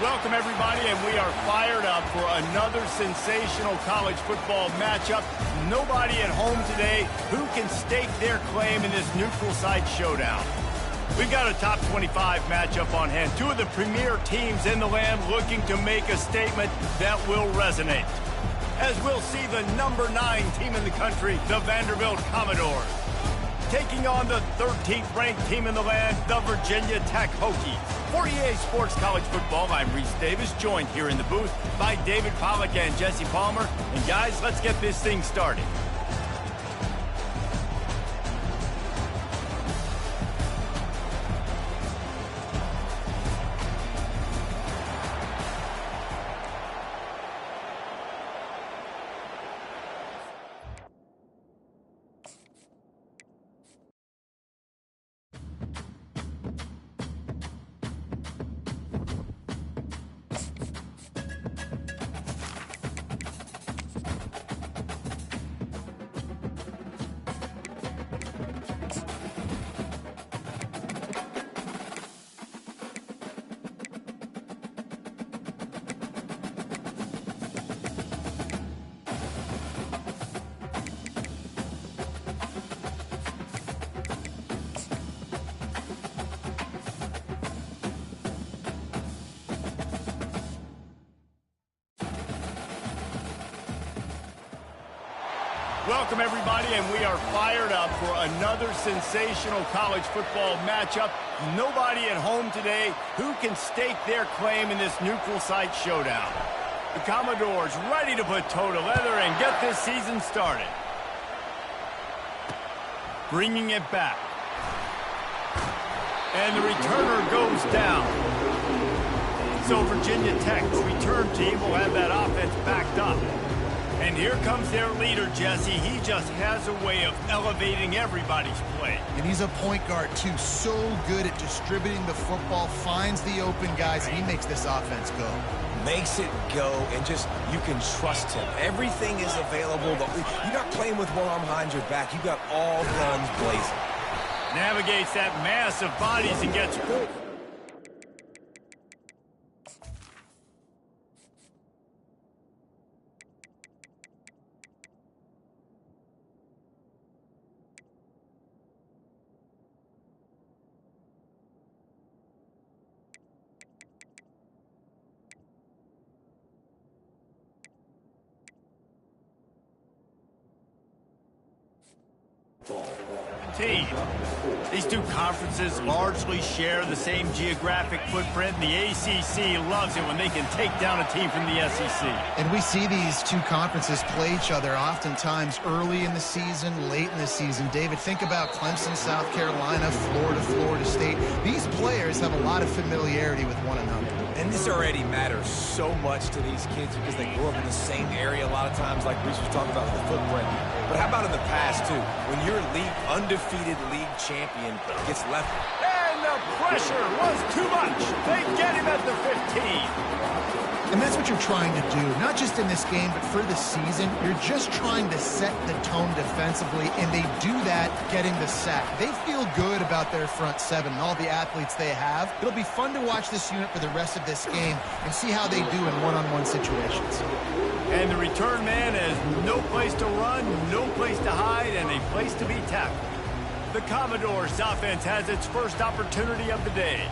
Welcome, everybody, and we are fired up for another sensational college football matchup. Nobody at home today who can stake their claim in this neutral site showdown. We've got a top 25 matchup on hand. Two of the premier teams in the land looking to make a statement that will resonate. As we'll see the number 9 team in the country, the Vanderbilt Commodores, taking on the 13th ranked team in the land, the Virginia Tech Hokies. For EA Sports College Football, I'm Reese Davis, joined here in the booth by David Pollack and Jesse Palmer. And guys, let's get this thing started. Welcome, everybody, and we are fired up for another sensational college football matchup. Nobody at home today who can stake their claim in this neutral site showdown. The Commodores ready to put toe to leather and get this season started. Bringing it back. And the returner goes down. So Virginia Tech's return team will have that offense backed up. And here comes their leader, Jesse. He just has a way of elevating everybody's play. And he's a point guard, too. So good at distributing the football, finds the open guys, and he makes this offense go. Makes it go, and just, you can trust him. Everything is available. You're not playing with one arm behind your back. You got all guns blazing. Navigates that mass of bodies and gets full. These two conferences largely share the same geographic footprint. The ACC loves it when they can take down a team from the SEC. And we see these two conferences play each other oftentimes early in the season, late in the season. David, think about Clemson, South Carolina, Florida, Florida State. These players have a lot of familiarity with one another. And this already matters so much to these kids because they grew up in the same area a lot of times, like Reese was talking about with the footprint. But how about in the past, too? When your undefeated league champion gets left. And the pressure was too much. They get him at the 15. And that's what you're trying to do, not just in this game, but for the season. You're just trying to set the tone defensively, and they do that getting the sack. They feel good about their front seven and all the athletes they have. It'll be fun to watch this unit for the rest of this game and see how they do in one-on-one situations. And the return man has no place to run, no place to hide, and a place to be tackled. The Commodores' offense has its first opportunity of the day.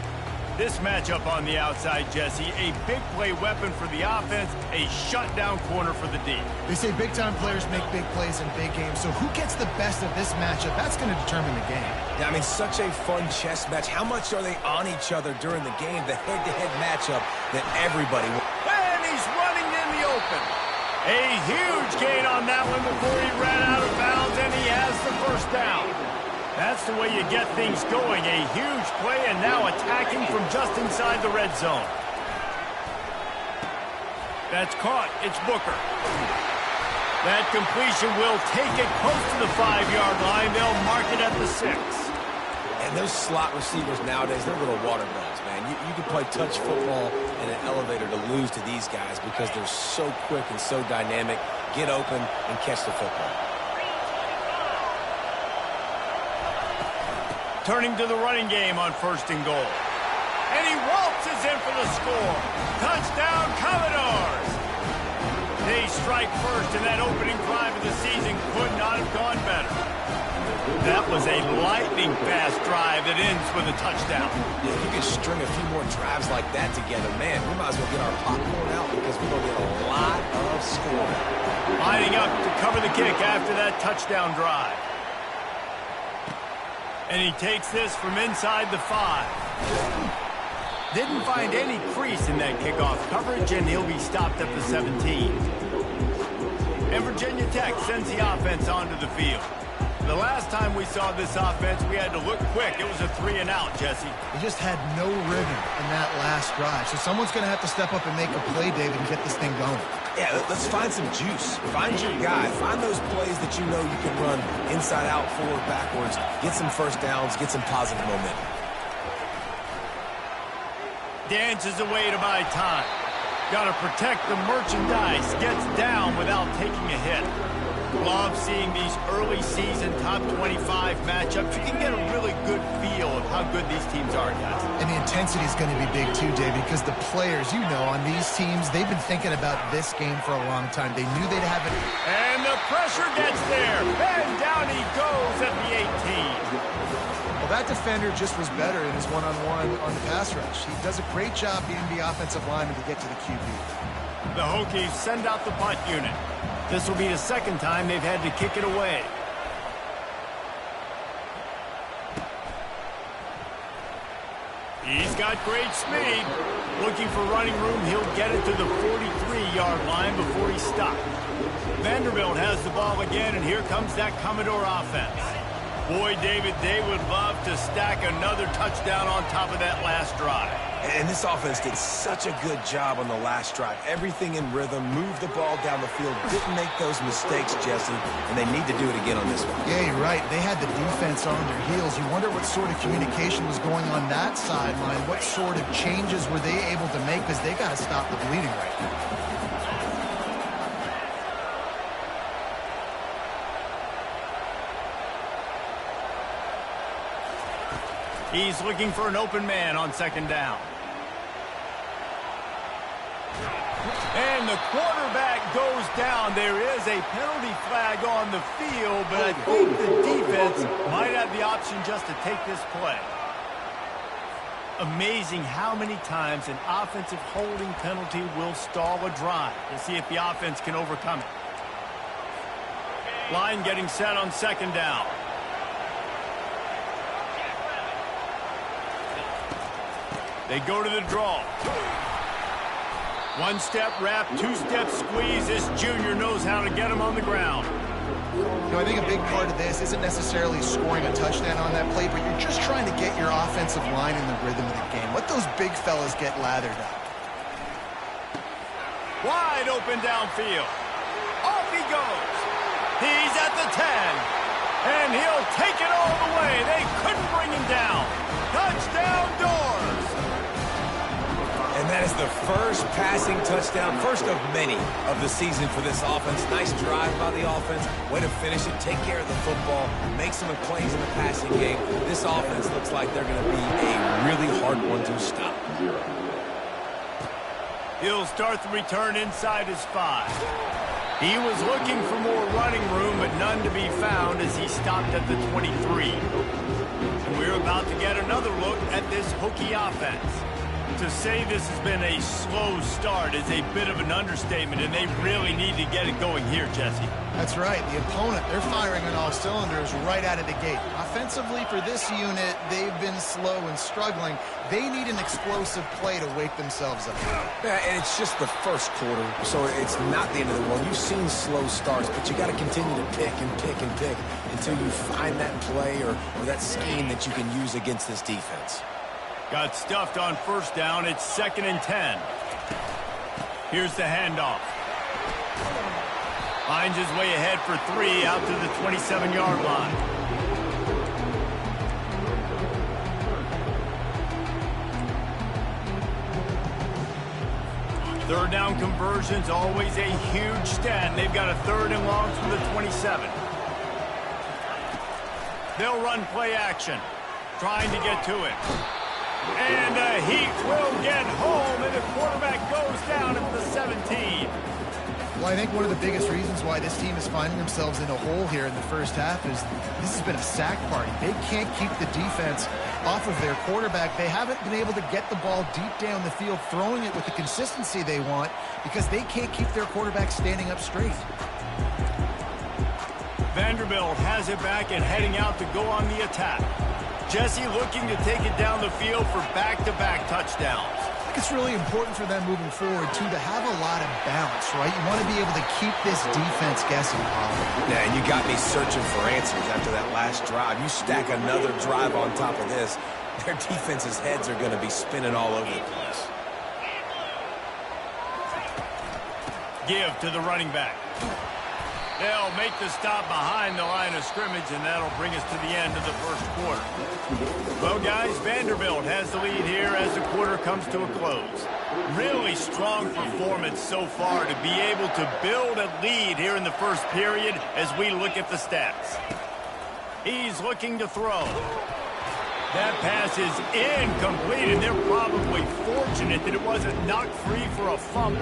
This matchup on the outside, Jesse, a big play weapon for the offense, a shutdown corner for the D. They say big-time players make big plays in big games, so who gets the best of this matchup? That's going to determine the game. Yeah, I mean, such a fun chess match. How much are they on each other during the game? The head-to-head matchup that everybody wants. And he's running in the open. A huge gain on that one before he ran out of bounds, and he has the first down. That's the way you get things going. A huge play, and now attacking from just inside the red zone. That's caught. It's Booker. That completion will take it close to the 5-yard line. They'll mark it at the 6. And those slot receivers nowadays, they're little water guns, man. You can play touch football in an elevator to lose to these guys because they're so quick and so dynamic. Get open and catch the football. Turning to the running game on 1st and goal. And he waltzes in for the score. Touchdown, Commodores. They strike first, and that opening drive of the season could not have gone better. That was a lightning-fast drive that ends with a touchdown. Yeah, if you could string a few more drives like that together, man, we might as well get our popcorn out because we're going to get a lot of scoring. Lining up to cover the kick after that touchdown drive. And he takes this from inside the 5. Didn't find any crease in that kickoff coverage, and he'll be stopped at the 17. And Virginia Tech sends the offense onto the field. The last time we saw this offense, we had to look quick. It was a 3-and-out, Jesse. They just had no rhythm in that last drive. So someone's going to have to step up and make a play, David, and get this thing going. Yeah, let's find some juice. Find your guy. Find those plays that you know you can run inside out, forward, backwards. Get some first downs. Get some positive momentum. Dances away to buy time. Got to protect the merchandise. Gets down without taking a hit. Love seeing these early season top 25 matchups. You can get a really good feel of how good these teams are, guys. And the intensity is going to be big too, David, because the players, you know, on these teams, they've been thinking about this game for a long time. They knew they'd have it. And the pressure gets there. And down he goes at the 18. Well, that defender just was better in his one-on-one on the pass rush. He does a great job being the offensive lineman to get to the QB. The Hokies send out the punt unit. This will be the second time they've had to kick it away. He's got great speed. Looking for running room, he'll get it to the 43-yard line before he's stopped. Vanderbilt has the ball again, and here comes that Commodore offense. Boy, David, they would love to stack another touchdown on top of that last drive. And this offense did such a good job on the last drive. Everything in rhythm, moved the ball down the field, didn't make those mistakes, Jesse, and they need to do it again on this one. Yeah, you're right. They had the defense on their heels. You wonder what sort of communication was going on that sideline. What sort of changes were they able to make, because they got to stop the bleeding right now. He's looking for an open man on second down. And the quarterback goes down. There is a penalty flag on the field, but I think the defense might have the option just to take this play. Amazing how many times an offensive holding penalty will stall a drive. We'll see if the offense can overcome it. Line getting set on second down. They go to the draw. One-step wrap, two-step squeeze. This junior knows how to get him on the ground. You know, I think a big part of this isn't necessarily scoring a touchdown on that play, but you're just trying to get your offensive line in the rhythm of the game. Let those big fellas get lathered up. Wide open downfield. Off he goes. He's at the 10. And he'll take it all the way. They couldn't bring him down. Touchdown, Doors. And that is the first passing touchdown, first of many of the season for this offense. Nice drive by the offense. Way to finish it, take care of the football, make some plays in the passing game. This offense looks like they're going to be a really hard one to stop. He'll start the return inside his 5. He was looking for more running room, but none to be found as he stopped at the 23. And we're about to get another look at this Hokie offense. To say this has been a slow start is a bit of an understatement, and they really need to get it going here, Jesse. That's right. The opponent, they're firing on all cylinders right out of the gate. Offensively, for this unit, they've been slow and struggling. They need an explosive play to wake themselves up. Yeah, and it's just the first quarter, so it's not the end of the world. You've seen slow starts, but you got to continue to pick and pick and pick until you find that play or that scheme that you can use against this defense. Got stuffed on first down. It's 2nd and 10. Here's the handoff. Finds his way ahead for 3 out to the 27-yard line. Third down conversions, always a huge stat. They've got a 3rd and long from the 27. They'll run play action, trying to get to it. And the Heat will get home, and the quarterback goes down at the 17. Well, I think one of the biggest reasons why this team is finding themselves in a hole here in the first half is this has been a sack party. They can't keep the defense off of their quarterback. They haven't been able to get the ball deep down the field, throwing it with the consistency they want because they can't keep their quarterback standing up straight. Vanderbilt has it back and heading out to go on the attack. Jesse looking to take it down the field for back-to-back touchdowns. I think it's really important for them moving forward, too, to have a lot of balance, right? You want to be able to keep this defense guessing, Paul. Yeah, and you got me searching for answers after that last drive. You stack another drive on top of this, their defense's heads are going to be spinning all over the place. Give to the running back. They'll make the stop behind the line of scrimmage, and that'll bring us to the end of the first quarter. Well, guys, Vanderbilt has the lead here as the quarter comes to a close. Really strong performance so far to be able to build a lead here in the first period as we look at the stats. He's looking to throw. That pass is incomplete, and they're probably fortunate that it wasn't knocked free for a fumble.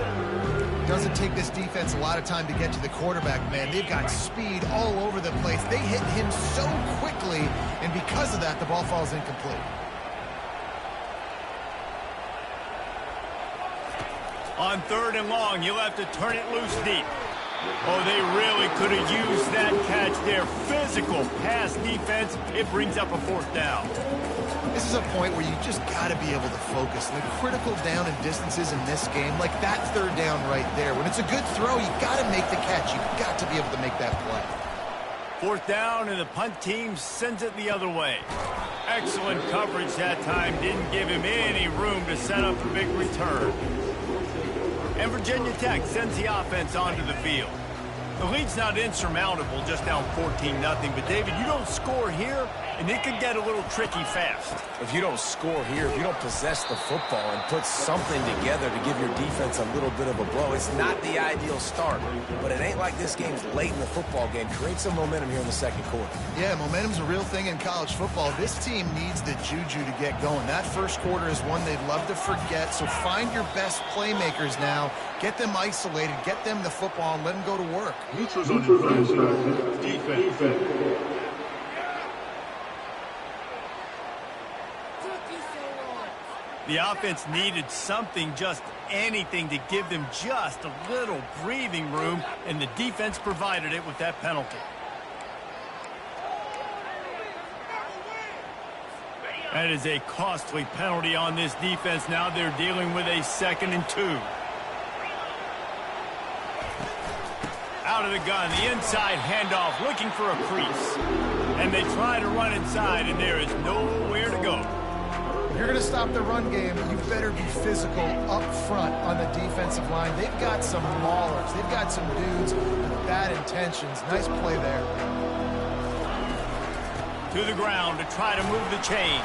Doesn't take this defense a lot of time to get to the quarterback, man. They've got speed all over the place. They hit him so quickly, and because of that, the ball falls incomplete. On 3rd and long, you'll have to turn it loose deep. Oh, they really could have used that catch there. Physical pass defense. It brings up a 4th down. This is a point where you just got to be able to focus. The critical down and distances in this game, like that 3rd down right there. When it's a good throw, you got to make the catch. You got to be able to make that play. 4th down, and the punt team sends it the other way. Excellent coverage that time. Didn't give him any room to set up a big return. And Virginia Tech sends the offense onto the field. The lead's not insurmountable, just down 14-0. But, David, you don't score here, and it could get a little tricky fast. If you don't score here, if you don't possess the football and put something together to give your defense a little bit of a blow, it's not the ideal start. But it ain't like this game's late in the football game. Create some momentum here in the second quarter. Yeah, momentum's a real thing in college football. This team needs the juju to get going. That first quarter is one they'd love to forget. So find your best playmakers now. Get them isolated. Get them the football and let them go to work. Neutrals on defense. The offense needed something, just anything, to give them just a little breathing room, and the defense provided it with that penalty. That is a costly penalty on this defense. Now they're dealing with a 2nd and 2. Out of the gun, the inside handoff, looking for a crease. And they try to run inside, and there is nowhere to go. If you're going to stop the run game, you better be physical up front on the defensive line. They've got some maulers. They've got some dudes with bad intentions. Nice play there. To the ground to try to move the chains.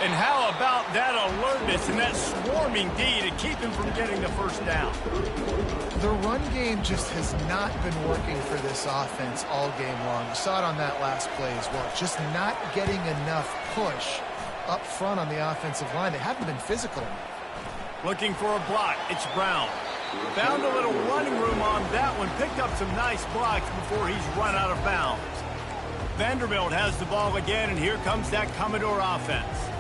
And how about that alertness and that swarming D to keep him from getting the first down? The run game just has not been working for this offense all game long. You saw it on that last play as well. Just not getting enough push up front on the offensive line. They haven't been physical. Looking for a block. It's Brown. Found a little running room on that one. Picked up some nice blocks before he's run out of bounds. Vanderbilt has the ball again, and here comes that Commodore offense.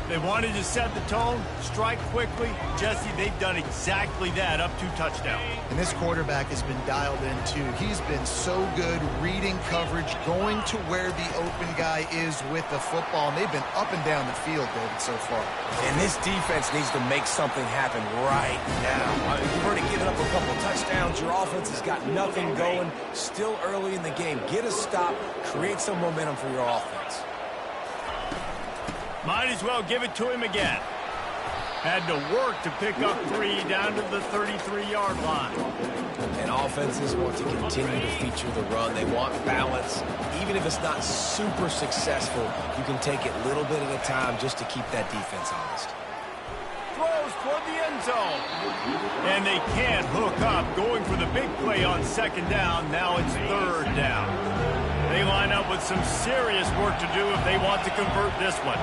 They wanted to set the tone, strike quickly. Jesse, they've done exactly that, up 2 touchdowns. And this quarterback has been dialed in, too. He's been so good reading coverage, going to where the open guy is with the football. And they've been up and down the field, David, so far. And this defense needs to make something happen right now. You've already given up a couple touchdowns. Your offense has got nothing going. Still early in the game. Get a stop. Create some momentum for your offense. Might as well give it to him again. Had to work to pick up 3 down to the 33-yard line. And offenses want to continue to feature the run. They want balance. Even if it's not super successful, you can take it little bit at a time just to keep that defense honest. Throws toward the end zone. And they can't hook up. Going for the big play on 2nd down. Now it's 3rd down. They line up with some serious work to do if they want to convert this one.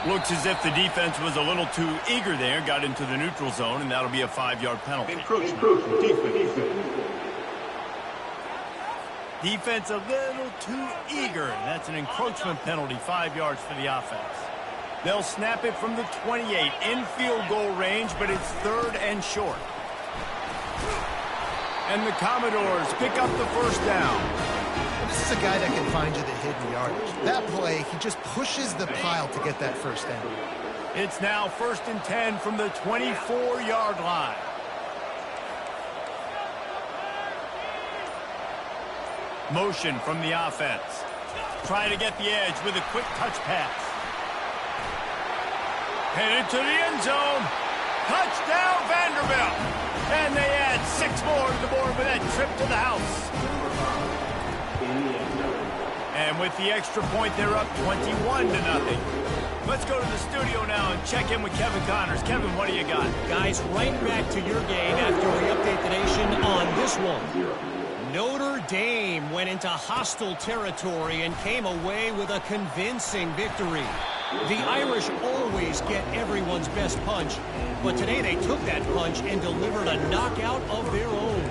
Looks as if the defense was a little too eager there, got into the neutral zone, and that'll be a 5-yard penalty. Encroachment. Defense. Defense a little too eager. That's an encroachment penalty, 5 yards for the offense. They'll snap it from the 28, in field goal range, but it's 3rd and short. And the Commodores pick up the first down. This is a guy that can find you the hidden yardage. That play, he just pushes the pile to get that first down. It's now 1st and 10 from the 24-yard line. Motion from the offense. Trying to get the edge with a quick touch pass. Headed to the end zone. Touchdown, Vanderbilt. And they add 6 more to the board with that trip to the house. And with the extra point, they're up 21-0. Let's go to the studio now and check in with Kevin Connors. Kevin, what do you got? Guys, right back to your game after we update the nation on this one. Notre Dame went into hostile territory and came away with a convincing victory. The Irish always get everyone's best punch, but today they took that punch and delivered a knockout of their own.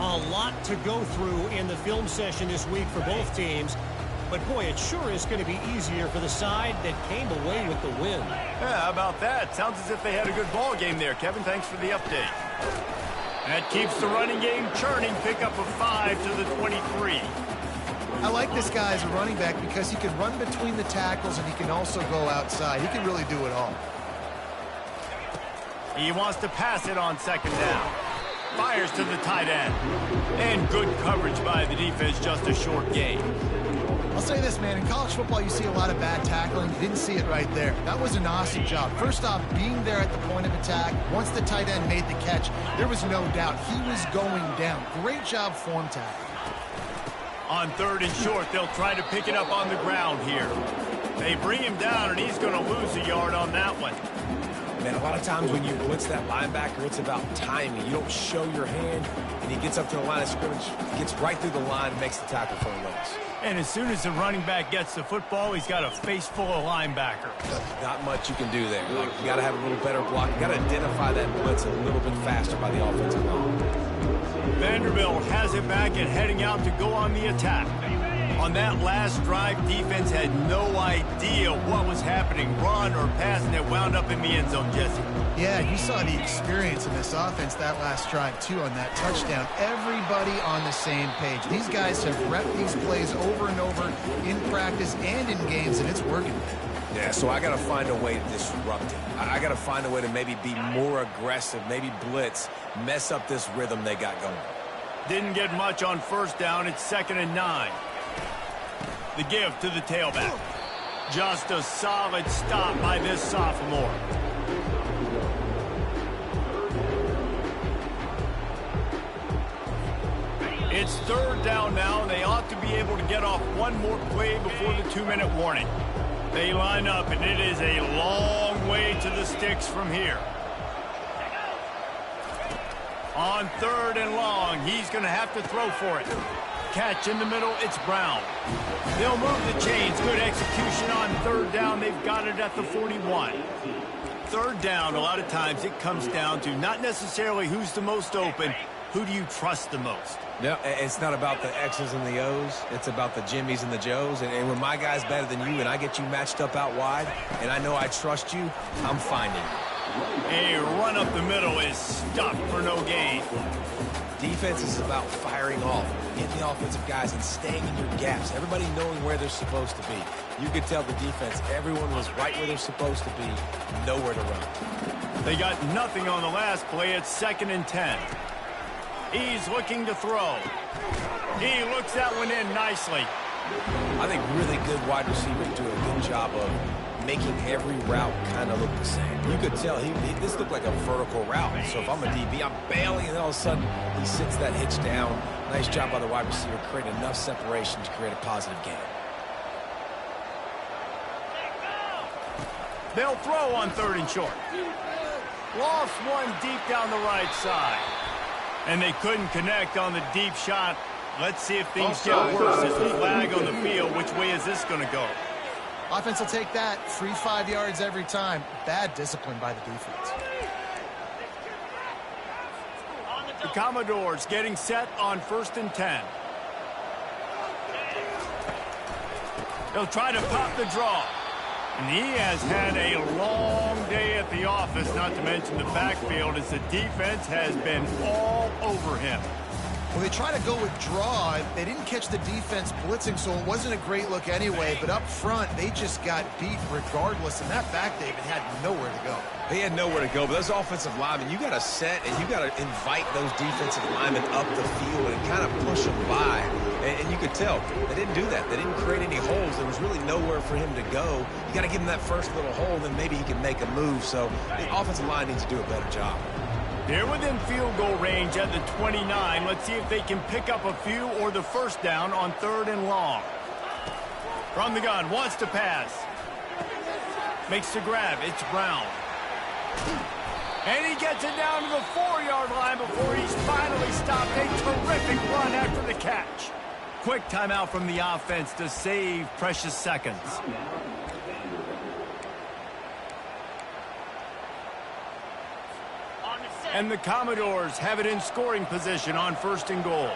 A lot to go through in the film session this week for both teams, but boy, it sure is going to be easier for the side that came away with the win. Yeah, how about that? Sounds as if they had a good ball game there. Kevin, thanks for the update. That keeps the running game churning. Pick up of 5 to the 23. I like this guy as a running back because he can run between the tackles and he can also go outside. He can really do it all. He wants to pass it on 2nd down. Fires to the tight end. And good coverage by the defense, just a short gain. I'll say this, man. In college football, you see a lot of bad tackling. You didn't see it right there. That was an awesome job. First off, being there at the point of attack. Once the tight end made the catch, there was no doubt he was going down. Great job form tackle. On 3rd and short, they'll try to pick it up on the ground here. They bring him down, and he's going to lose a yard on that one. Man, a lot of times when you blitz that linebacker, it's about timing. You don't show your hand, and he gets up to the line of scrimmage, gets right through the line, and makes the tackle for a loss. And as soon as the running back gets the football, he's got a face full of linebackers. Not much you can do there. Like, you got to have a little better block. You got to identify that blitz a little bit faster by the offensive line. Vanderbilt has it back and heading out to go on the attack. On that last drive, defense had no idea what was happening, run or pass, and it wound up in the end zone, Jesse. Yeah, you saw the experience in this offense that last drive, too, on that touchdown. Everybody on the same page. These guys have repped these plays over and over in practice and in games, and it's working. Yeah, so I got to find a way to disrupt it. I got to find a way to maybe be more aggressive, maybe blitz, mess up this rhythm they got going. Didn't get much on 1st down. It's 2nd and 9. The give to the tailback. Just a solid stop by this sophomore. It's 3rd down now, and they ought to be able to get off one more play before the 2-minute warning. They line up, and it is a long way to the sticks from here. On 3rd and long, he's going to have to throw for it. Catch in the middle, it's Brown. They'll move the chains. Good execution on 3rd down. They've got it at the 41. 3rd down, a lot of times it comes down to not necessarily who's the most open, who do you trust the most? No, it's not about the X's and the O's. It's about the Jimmies and the Joes. And when my guy's better than you and I get you matched up out wide, and I know I trust you, I'm finding you. A run up the middle is stuffed for no gain. Defense is about firing off, getting the offensive guys and staying in your gaps. Everybody knowing where they're supposed to be. You could tell the defense, everyone was right where they're supposed to be, nowhere to run. They got nothing on the last play. It's 2nd and 10. He's looking to throw. He looks that one in nicely. I think really good wide receivers do a good job of making every route kind of look the same. You could tell this looked like a vertical route. So if I'm a DB, I'm bailing, and all of a sudden he sits that hitch down. Nice job by the wide receiver, creating enough separation to create a positive gain. They'll throw on 3rd and short. Lost one deep down the right side. And they couldn't connect on the deep shot. Let's see if things get worse. There's a flag on the field. Which way is this going to go? Offense will take that. Free 5 yards every time. Bad discipline by the defense. The Commodores getting set on 1st and 10. They'll try to pop the draw. And he has had a long day at the office, not to mention the backfield, as the defense has been all over him. Well, they try to go with draw. They didn't catch the defense blitzing, so it wasn't a great look anyway. But up front, they just got beat regardless. And that back, David, had nowhere to go. He had nowhere to go, but those offensive linemen, you got to set and you got to invite those defensive linemen up the field and kind of push them by. And you could tell they didn't do that. They didn't create any holes. There was really nowhere for him to go. You got to give him that first little hole, then maybe he can make a move. So the offensive line needs to do a better job. They're within field goal range at the 29. Let's see if they can pick up a few or the first down on 3rd and long. From the gun, wants to pass. Makes the grab. It's Brown. And he gets it down to the 4-yard line before he's finally stopped. A terrific run after the catch. Quick timeout from the offense to save precious seconds. And the Commodores have it in scoring position on 1st and goal.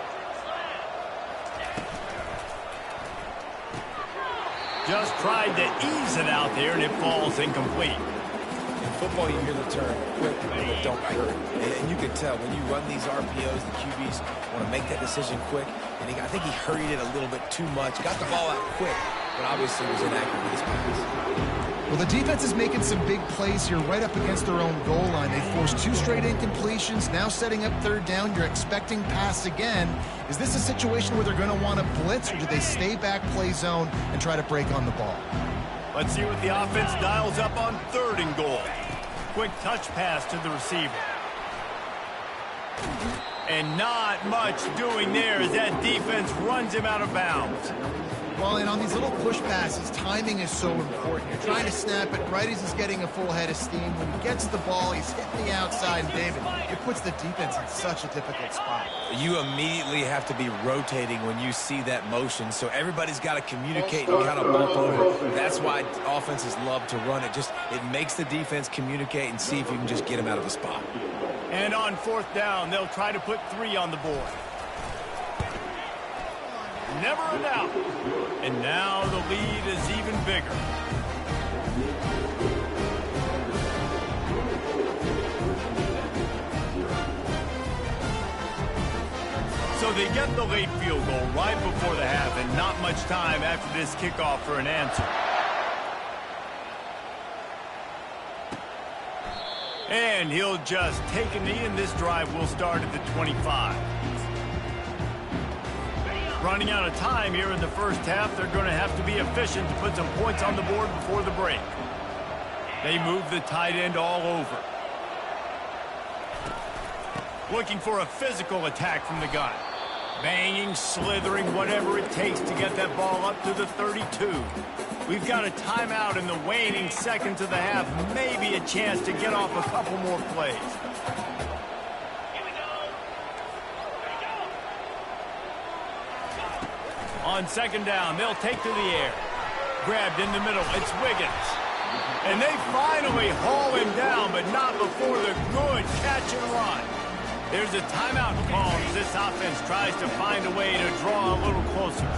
Just tried to ease it out there, and it falls incomplete. In football, you hear the term quick, but don't hurry. And you can tell when you run these RPOs, the QBs want to make that decision quick. And I think he hurried it a little bit too much. Got the ball out quick, but obviously was inaccurate with his pass. Well, the defense is making some big plays here right up against their own goal line. They forced 2 straight incompletions, now setting up 3rd down. You're expecting pass again. Is this a situation where they're going to want to blitz, or do they stay back, play zone, and try to break on the ball? Let's see what the offense dials up on 3rd and goal. Quick touch pass to the receiver. And not much doing there as that defense runs him out of bounds. Well, and on these little push passes, timing is so important. You're trying to snap it right as he's getting a full head of steam. When he gets the ball, he's hitting the outside. And David, it puts the defense in such a difficult spot. You immediately have to be rotating when you see that motion. So everybody's got to communicate and kind of bump over. That's why offenses love to run it. It makes the defense communicate and see if you can just get him out of the spot. And on 4th down, they'll try to put 3 on the board. Never a doubt. And now the lead is even bigger. So they get the late field goal right before the half, and not much time after this kickoff for an answer. And he'll just take a knee, and this drive will start at the 25. Running out of time here in the first half, they're going to have to be efficient to put some points on the board before the break. They move the tight end all over. Looking for a physical attack from the gun. Banging, slithering, whatever it takes to get that ball up to the 32. We've got a timeout in the waning seconds of the half. Maybe a chance to get off a couple more plays. On 2nd down, they'll take to the air. Grabbed in the middle, it's Wiggins. And they finally haul him down, but not before the good catch and run. There's a timeout call as this offense tries to find a way to draw a little closer.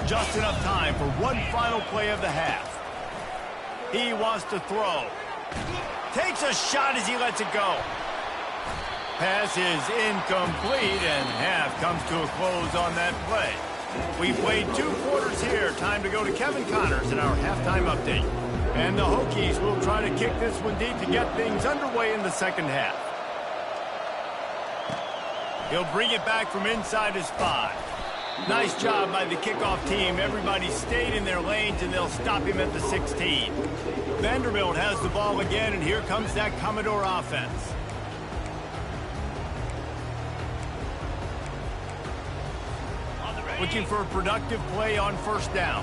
Just enough time for one final play of the half. He wants to throw. Takes a shot as he lets it go. Pass is incomplete, and half comes to a close on that play. We played 2 quarters here. Time to go to Kevin Connors in our halftime update. And the Hokies will try to kick this one deep to get things underway in the second half. He'll bring it back from inside his 5. Nice job by the kickoff team. Everybody stayed in their lanes, and they'll stop him at the 16. Vanderbilt has the ball again, and here comes that Commodore offense. Looking for a productive play on 1st down.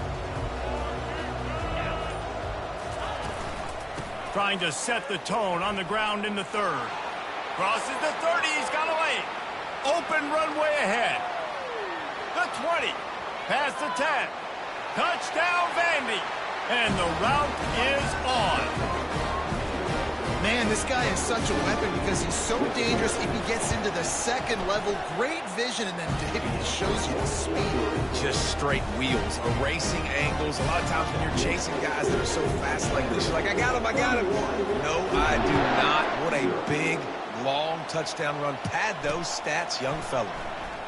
Trying to set the tone on the ground in the 3rd. Crosses the 30, he's got a lane. Open runway ahead. The 20, past the 10. Touchdown, Vandy. And the route is on. Man, this guy is such a weapon because he's so dangerous if he gets into the second level. Great vision, and then David shows you the speed. Just straight wheels, erasing angles. A lot of times when you're chasing guys that are so fast like this, you're like, I got him, I got him. No, I do not. What a big, long touchdown run. Pad those stats, young fella.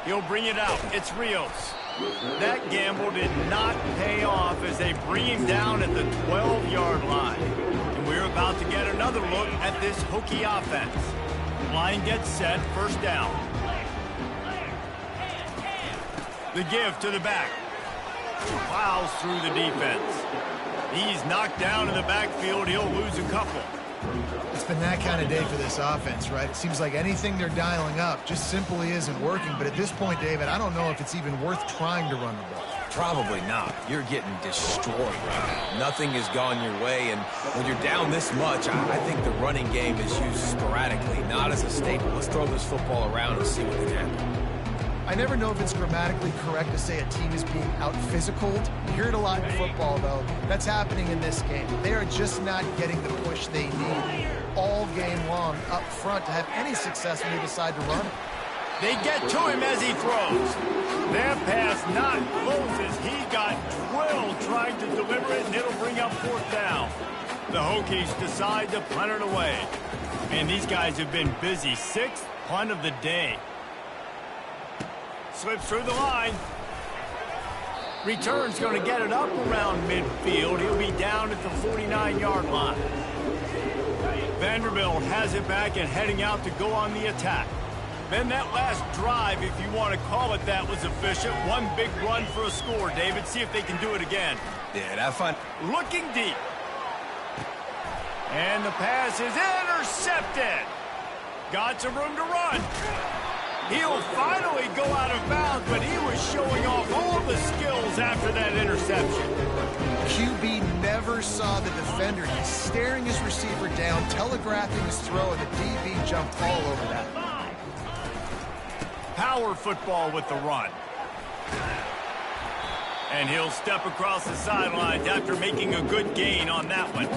He'll bring it out. It's Rios. That gamble did not pay off as they bring him down at the 12-yard line. And we're about to get another look at this Hokie offense. Line gets set, first down. The give to the back. Plows through the defense. He's knocked down in the backfield. He'll lose a couple. It's been that kind of day for this offense, right? It seems like anything they're dialing up just simply isn't working. But at this point, David, I don't know if it's even worth trying to run the ball. Probably not. You're getting destroyed right now. Nothing has gone your way, and when you're down this much, I think the running game is used sporadically, not as a staple. Let's throw this football around and see what can happen. I never know if it's grammatically correct to say a team is being out-physicaled. You hear it a lot in football, though. That's happening in this game. They are just not getting the push they need all game long up front to have any success when they decide to run. They get to him as he throws. That pass not close as he got drilled trying to deliver it, and it'll bring up fourth down. The Hokies decide to punt it away. Man, these guys have been busy. Sixth punt of the day. Slips through the line. Return's going to get it up around midfield. He'll be down at the 49-yard line. Vanderbilt has it back and heading out to go on the attack. Then that last drive, if you want to call it that, was efficient. One big run for a score, David. See if they can do it again. Yeah, that fun. Looking deep. And the pass is intercepted. Got some room to run. He'll finally go out of bounds, but he was showing off all the skills after that interception. QB never saw the defender. He's staring his receiver down, telegraphing his throw, and the DB jumped all over that. Power football with the run. And he'll step across the sidelines after making a good gain on that one.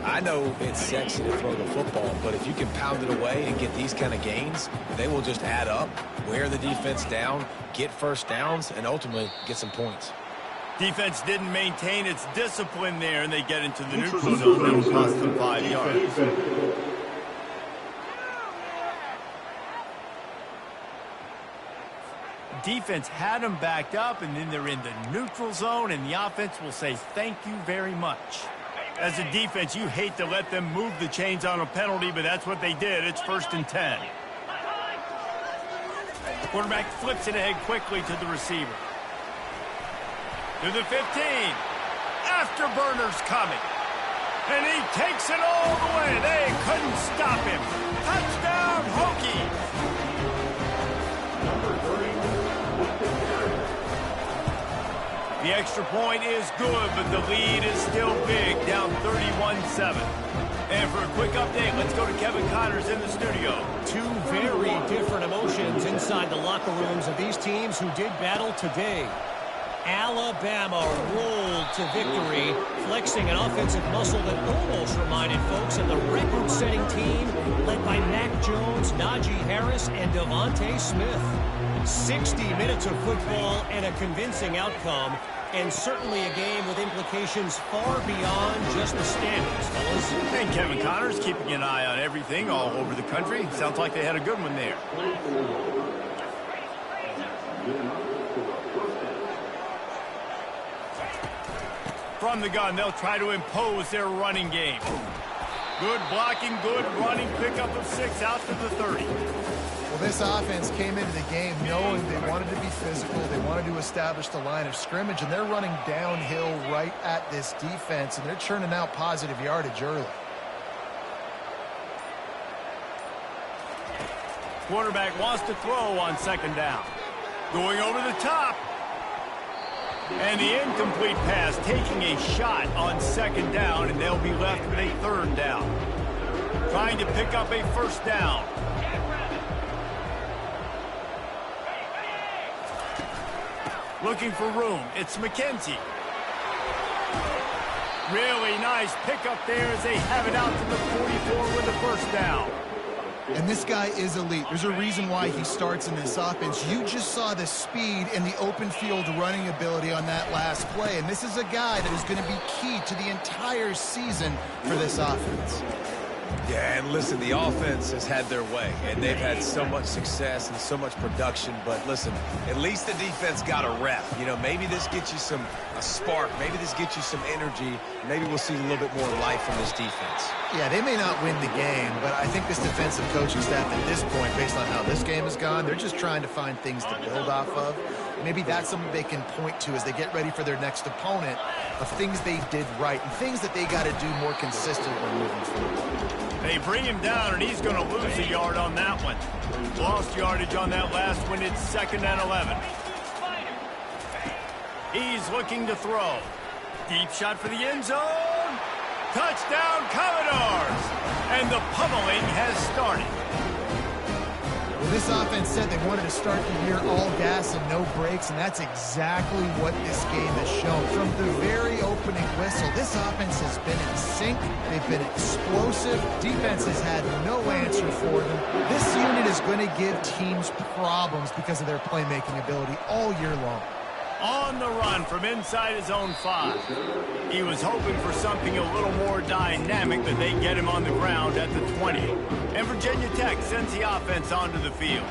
I know it's sexy to throw the football, but if you can pound it away and get these kind of gains, they will just add up, wear the defense down, get first downs, and ultimately get some points. Defense didn't maintain its discipline there, and they get into the neutral zone. That will cost them 5 yards. Defense had them backed up, and then they're in the neutral zone, and the offense will say thank you very much. As a defense, you hate to let them move the chains on a penalty, but that's what they did. It's 1st and 10. Quarterback flips it ahead quickly to the receiver. To the 15. Afterburner's coming. And he takes it all the way. They couldn't stop him. Touchdown, Hokies. The extra point is good, but the lead is still big, down 31-7. And for a quick update, let's go to Kevin Connors in the studio. Two very different emotions inside the locker rooms of these teams who did battle today. Alabama rolled to victory, flexing an offensive muscle that almost reminded folks of the record-setting team led by Mac Jones, Najee Harris, and Devontae Smith. 60 minutes of football and a convincing outcome, and certainly a game with implications far beyond just the standings, fellas. And Kevin Connors keeping an eye on everything all over the country. Sounds like they had a good one there. From the gun, they'll try to impose their running game. Good blocking, good running, pickup of 6 out to the 30. Well, this offense came into the game knowing they wanted to be physical, they wanted to establish the line of scrimmage, and they're running downhill right at this defense, and they're churning out positive yardage early. Quarterback wants to throw on 2nd down. Going over the top. And the incomplete pass taking a shot on 2nd down, and they'll be left with a 3rd down. Trying to pick up a 1st down. Looking for room. It's McKenzie. Really nice pickup there as they have it out to the 44 with the first down. And this guy is elite. There's a reason why he starts in this offense. You just saw the speed and the open field running ability on that last play. And this is a guy that is going to be key to the entire season for this offense. Yeah, and listen, the offense has had their way, and they've had so much success and so much production. But listen, at least the defense got a rep. You know, maybe this gets you a spark. Maybe this gets you some energy. Maybe we'll see a little bit more life from this defense. Yeah, they may not win the game, but I think this defensive coaching staff at this point, based on how this game has gone, they're just trying to find things to build off of. Maybe that's something they can point to as they get ready for their next opponent, of things they did right and things that they got to do more consistently moving forward. They bring him down, and he's going to lose a yard on that one. Lost yardage on that last one. It's 2nd and 11. He's looking to throw. Deep shot for the end zone. Touchdown, Commodores! And the pummeling has started. Well, this offense said they wanted to start the year all gas and no brakes, and that's exactly what this game has shown. From the very opening whistle, this offense has been in sync. They've been explosive. Defense has had no answer for them. This unit is going to give teams problems because of their playmaking ability all year long. On the run from inside his own 5. He was hoping for something a little more dynamic, but they get him on the ground at the 20. And Virginia Tech sends the offense onto the field.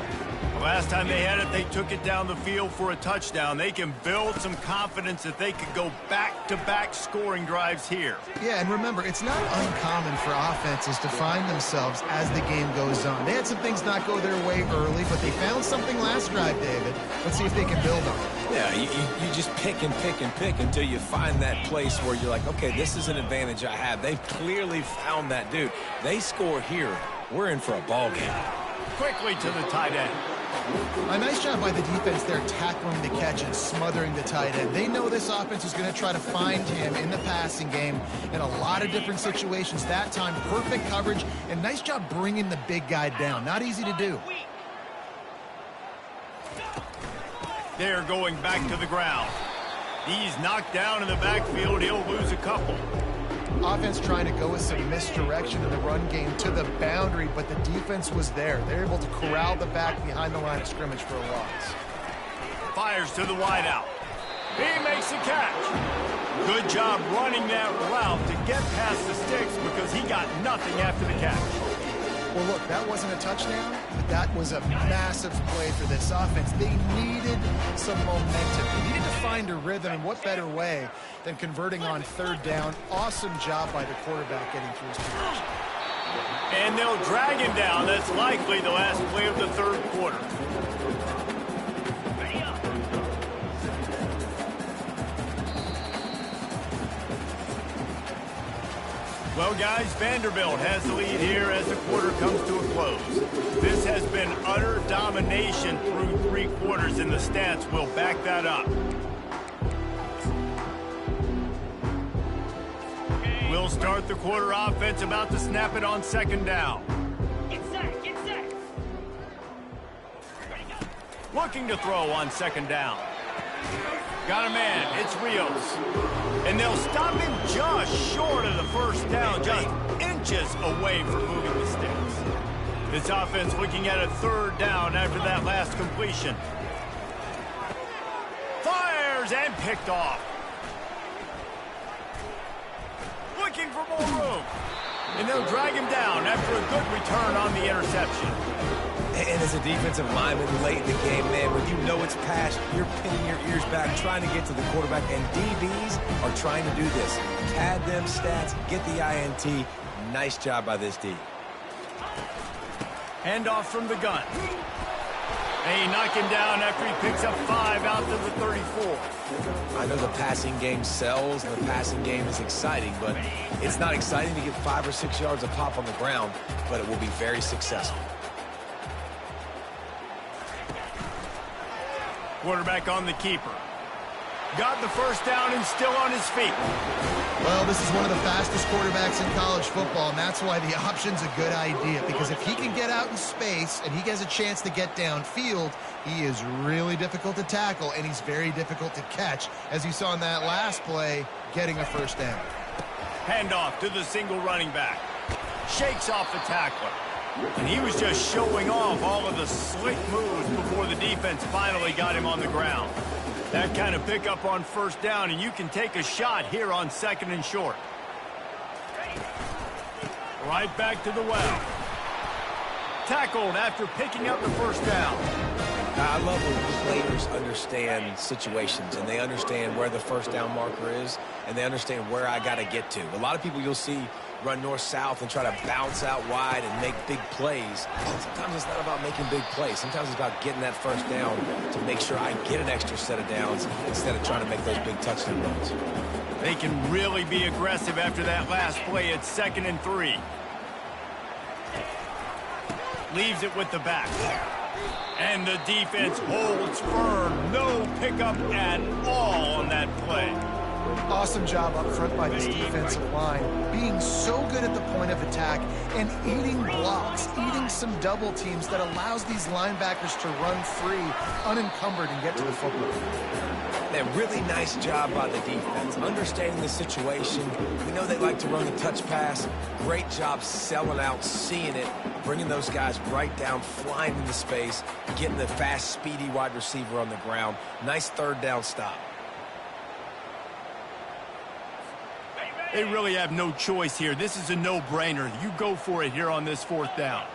The last time they had it, they took it down the field for a touchdown. They can build some confidence that they could go back-to-back scoring drives here. Yeah, and remember, it's not uncommon for offenses to find themselves as the game goes on. They had some things not go their way early, but they found something last drive, David. Let's see if they can build on it. Yeah, you just pick and pick and pick until you find that place where you're like, okay, this is an advantage I have. They've clearly found that, dude. They score here. We're in for a ball game. Quickly to the tight end. A nice job by the defense there tackling the catch and smothering the tight end. They know this offense is going to try to find him in the passing game in a lot of different situations. That time, perfect coverage, and nice job bringing the big guy down. Not easy to do. They're going back to the ground. He's knocked down in the backfield. He'll lose a couple. Offense trying to go with some misdirection in the run game to the boundary, but the defense was there. They're able to corral the back behind the line of scrimmage for a loss. Fires to the wideout. He makes the catch. Good job running that route to get past the sticks because he got nothing after the catch. Well, look, that wasn't a touchdown, but that was a massive play for this offense. They needed some momentum. They needed to find a rhythm, and what better way than converting on 3rd down. Awesome job by the quarterback getting through his progression. And they'll drag him down. That's likely the last play of the 3rd quarter. Well, guys, Vanderbilt has the lead here as the quarter comes to a close. This has been utter domination through 3 quarters, and the stats will back that up. We'll start the quarter offense, about to snap it on 2nd down. Get set. Looking to throw on 2nd down. Got a man, it's Rios. And they'll stop him just short of the 1st down, just inches away from moving the sticks. This offense looking at a 3rd down after that last completion. Fires and picked off. Looking for more room. And they'll drag him down after a good return on the interception. And as a defensive lineman late in the game, man, when you know it's past, you're pinning your ears back, trying to get to the quarterback, and DBs are trying to do this. Pad them stats, get the INT. Nice job by this D. Handoff from the gun. And he knocked him down after he picks up 5 out to the 34. I know the passing game sells, and the passing game is exciting, but it's not exciting to get 5 or 6 yards a pop on the ground, but it will be very successful. Quarterback on the keeper. Got the 1st down and still on his feet. Well, this is one of the fastest quarterbacks in college football, and that's why the option's a good idea, because if he can get out in space and he has a chance to get downfield, he is really difficult to tackle, and he's very difficult to catch, as you saw in that last play, getting a 1st down. Handoff to the single running back. Shakes off the tackler. And he was just showing off all of the slick moves before the defense finally got him on the ground. That kind of pickup on first down, and you can take a shot here on 2nd and short. Right back to the well. Tackled after picking up the first down. I love when players understand situations and they understand where the first down marker is and they understand where I got to get to. A lot of people you'll see run north-south and try to bounce out wide and make big plays. Sometimes it's not about making big plays. Sometimes it's about getting that first down to make sure I get an extra set of downs instead of trying to make those big touchdown runs. They can really be aggressive after that last play at 2nd and 3. Leaves it with the back. And the defense holds firm. No pickup at all on that play. Awesome job up front by this defensive line. Being so good at the point of attack and eating blocks, eating some double teams that allows these linebackers to run free, unencumbered, and get to the football. A really nice job by the defense, understanding the situation. We know they like to run the touch pass. Great job selling out, seeing it, bringing those guys right down, flying into space, getting the fast, speedy wide receiver on the ground. Nice 3rd down stop. They really have no choice here. This is a no-brainer. You go for it here on this 4th down.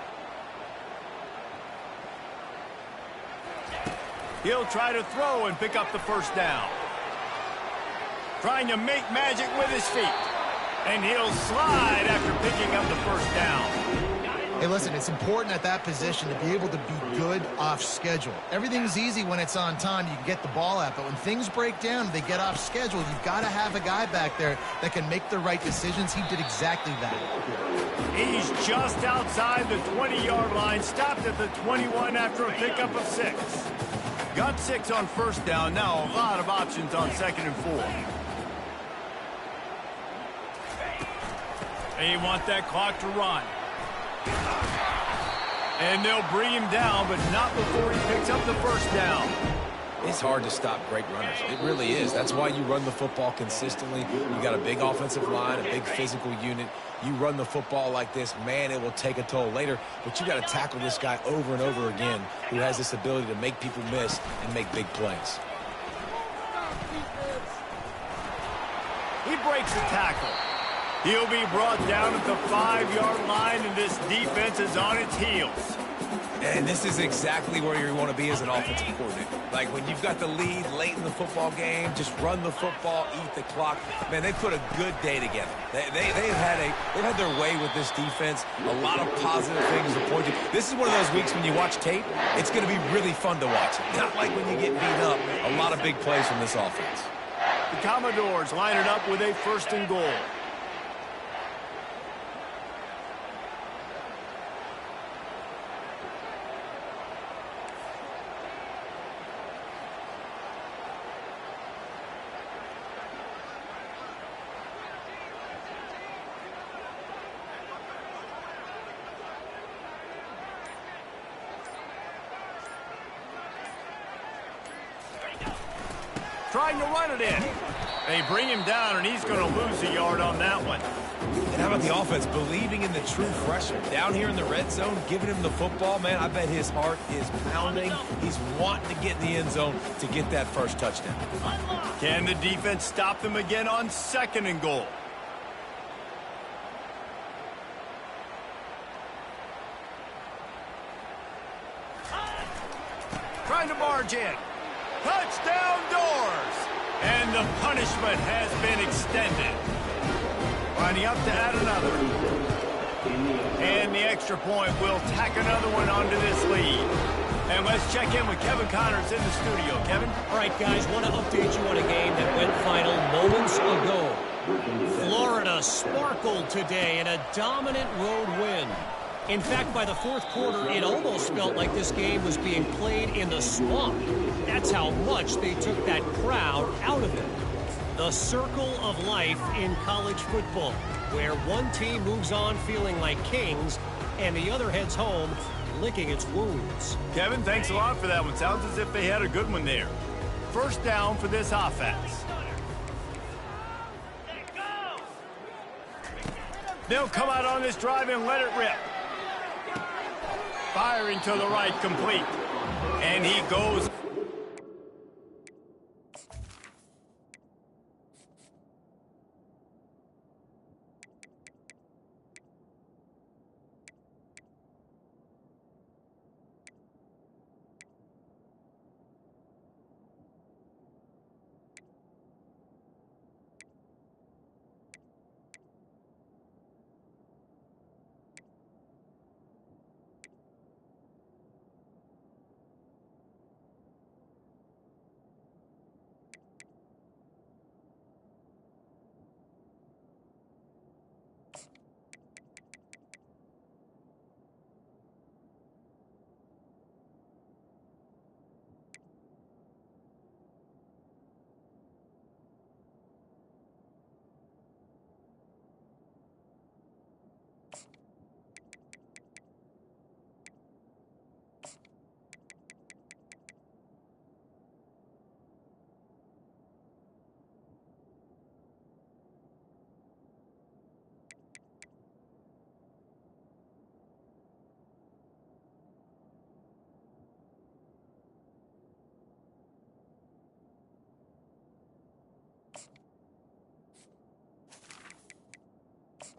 He'll try to throw and pick up the first down. Trying to make magic with his feet. And he'll slide after picking up the first down. Hey, listen, it's important at that position to be able to be good off schedule. Everything's easy when it's on time. You can get the ball out. But when things break down, they get off schedule. You've got to have a guy back there that can make the right decisions. He did exactly that. He's just outside the 20-yard line. Stopped at the 21 after a pickup of 6. Got 6 on first down. Now a lot of options on 2nd and 4. They want that clock to run. And they'll bring him down, but not before he picks up the first down. It's hard to stop great runners. It really is. That's why you run the football consistently. You got a big offensive line, a big physical unit. You run the football like this, man, it will take a toll later. But you got to tackle this guy over and over again who has this ability to make people miss and make big plays. He breaks the tackle. He'll be brought down at the 5-yard line, and this defense is on its heels. And this is exactly where you want to be as an offensive coordinator. Like when you've got the lead late in the football game, just run the football, eat the clock. Man, they put a good day together. They've had their way with this defense. A lot of positive things to point to. This is one of those weeks when you watch tape, it's going to be really fun to watch. Not like when you get beat up. A lot of big plays from this offense. The Commodores line it up with a 1st and goal. Trying to run it in. They bring him down, and he's going to lose a yard on that one. And how about the offense believing in the true freshman? Down here in the red zone, giving him the football, man, I bet his heart is pounding. He's wanting to get in the end zone to get that first touchdown. Can the defense stop them again on 2nd and goal? Trying to barge in. Touchdown Doors! And the punishment has been extended. Lining up to add another. And the extra point will tack another one onto this lead. And let's check in with Kevin Connors in the studio. Kevin? All right, guys, want to update you on a game that went final moments ago. Florida sparkled today in a dominant road win. In fact, by the 4th quarter, it almost felt like this game was being played in the swamp. That's how much they took that crowd out of it. The circle of life in college football, where one team moves on feeling like kings and the other heads home licking its wounds. Kevin, thanks a lot for that one. Sounds as if they had a good one there. First down for this offense. They'll come out on this drive and let it rip. Firing to the right, complete. And he goes.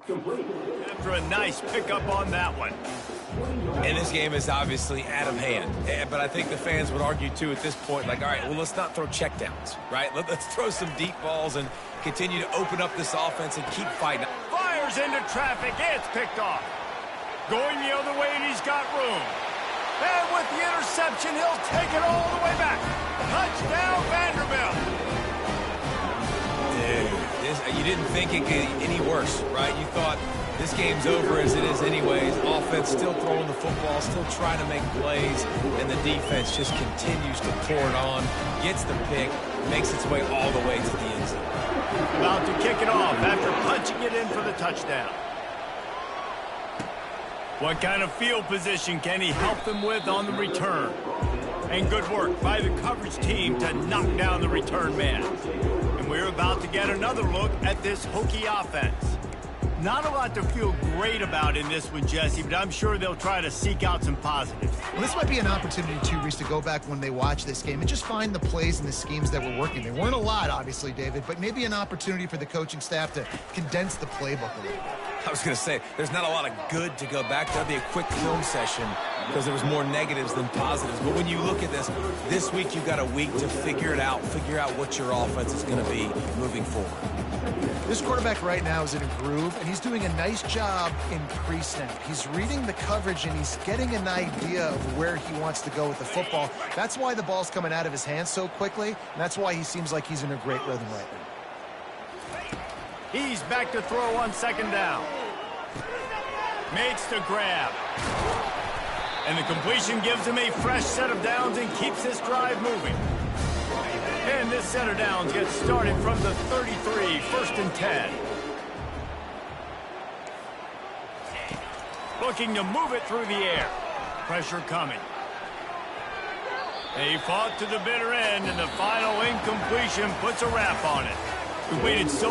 After a nice pickup on that one. And this game is obviously out of hand. But I think the fans would argue, too, at this point, like, all right, well, let's not throw checkdowns, right? Let's throw some deep balls and continue to open up this offense and keep fighting. Fires into traffic. It's picked off. Going the other way, and he's got room. And with the interception, he'll take it all the way back. Touchdown, Vanderbilt. Dude, you didn't think it could get any worse, right? You thought this game's over as it is anyways. Offense still throwing the football, still trying to make plays, and the defense just continues to pour it on, gets the pick, makes its way all the way to the end zone. About to kick it off after punching it in for the touchdown. What kind of field position can he help them with on the return? And good work by the coverage team to knock down the return man. And we're about to get another look at this Hokie offense. Not a lot to feel great about in this one, Jesse, but I'm sure they'll try to seek out some positives. Well, this might be an opportunity, too, Reese, to go back when they watch this game and just find the plays and the schemes that were working. There weren't a lot, obviously, David, but maybe an opportunity for the coaching staff to condense the playbook a little bit. I was going to say, there's not a lot of good to go back. That'll be a quick film session because there was more negatives than positives. But when you look at this week you've got a week to figure it out, figure out what your offense is going to be moving forward. This quarterback right now is in a groove, and he's doing a nice job in pre-snap. He's reading the coverage, and he's getting an idea of where he wants to go with the football. That's why the ball's coming out of his hands so quickly, and that's why he seems like he's in a great rhythm right now. He's back to throw on second down. Makes the grab. And the completion gives him a fresh set of downs and keeps this drive moving. And this set of downs gets started from the 33, first and 10. Looking to move it through the air. Pressure coming. They fought to the bitter end, and the final incompletion puts a wrap on it. We waited so